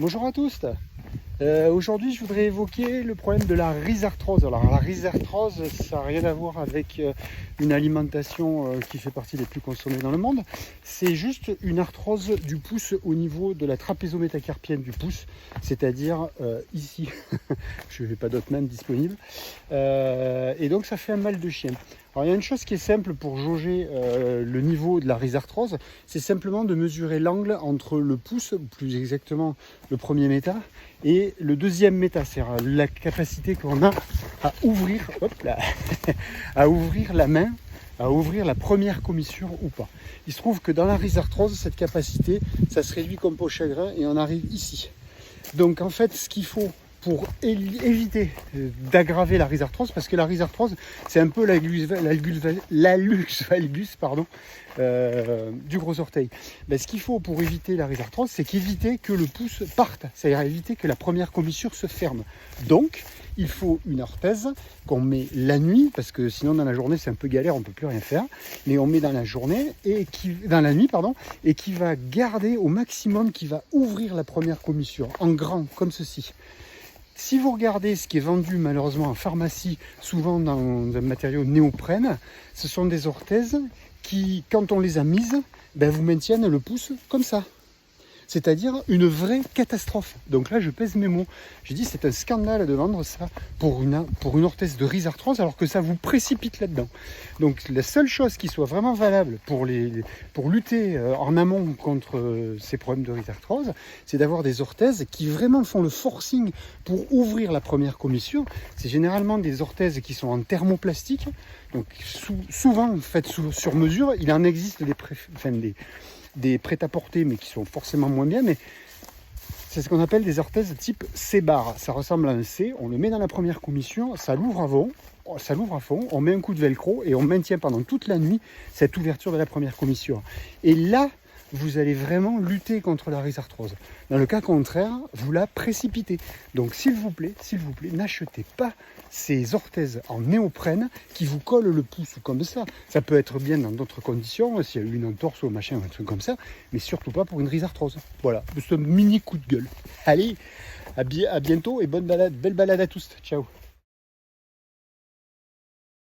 Bonjour à tous. Aujourd'hui, je voudrais évoquer le problème de la rhizarthrose. Alors, la rhizarthrose, ça n'a rien à voir avec une alimentation qui fait partie des plus consommées dans le monde. C'est juste une arthrose du pouce au niveau de la trapézométacarpienne du pouce, c'est-à-dire ici. Je n'ai pas d'autres mains disponibles. Et donc, ça fait un mal de chien. Alors, il y a une chose qui est simple pour jauger le niveau de la rhizarthrose, c'est simplement de mesurer l'angle entre le pouce, ou plus exactement le premier méta, et le deuxième méta, c'est-à-dire la capacité qu'on a à ouvrir, à ouvrir la main, à ouvrir la première commissure ou pas. Il se trouve que dans la rhizarthrose, cette capacité, ça se réduit comme peau de chagrin et on arrive ici. Donc en fait, ce qu'il faut pour éviter d'aggraver la rhizarthrose, parce que la rhizarthrose, c'est un peu l'allus valgus du gros orteil. Ben, ce qu'il faut pour éviter la rhizarthrose, c'est qu'éviter que le pouce parte, c'est-à-dire éviter que la première commissure se ferme. Donc, il faut une orthèse qu'on met la nuit, parce que sinon dans la journée c'est un peu galère, on ne peut plus rien faire, mais on met dans la journée dans la nuit, et qui va garder au maximum, qui va ouvrir la première commissure en grand, comme ceci. Si vous regardez ce qui est vendu malheureusement en pharmacie, souvent dans un matériau néoprène, ce sont des orthèses qui, quand on les a mises, vous maintiennent le pouce comme ça. C'est-à-dire une vraie catastrophe. Donc là, je pèse mes mots. J'ai dit, c'est un scandale de vendre ça pour une orthèse de rhizarthrose, alors que ça vous précipite là-dedans. Donc la seule chose qui soit vraiment valable pour lutter en amont contre ces problèmes de rhizarthrose, c'est d'avoir des orthèses qui vraiment font le forcing pour ouvrir la première commissure. C'est généralement des orthèses qui sont en thermoplastique, donc souvent faites sur mesure. Il en existe des prêt-à-porter, mais qui sont forcément moins bien, mais c'est ce qu'on appelle des orthèses type C-bar. Ça ressemble à un C, on le met dans la première commissure, ça l'ouvre à fond, on met un coup de velcro et on maintient pendant toute la nuit cette ouverture de la première commissure. Et là, vous allez vraiment lutter contre la rhizarthrose. Dans le cas contraire, vous la précipitez. Donc s'il vous plaît, n'achetez pas ces orthèses en néoprène qui vous collent le pouce comme ça. Ça peut être bien dans d'autres conditions, s'il y a eu une entorse ou machin, un truc comme ça, mais surtout pas pour une rhizarthrose. Voilà, c'est un mini coup de gueule. Allez, à bientôt et belle balade à tous. Ciao.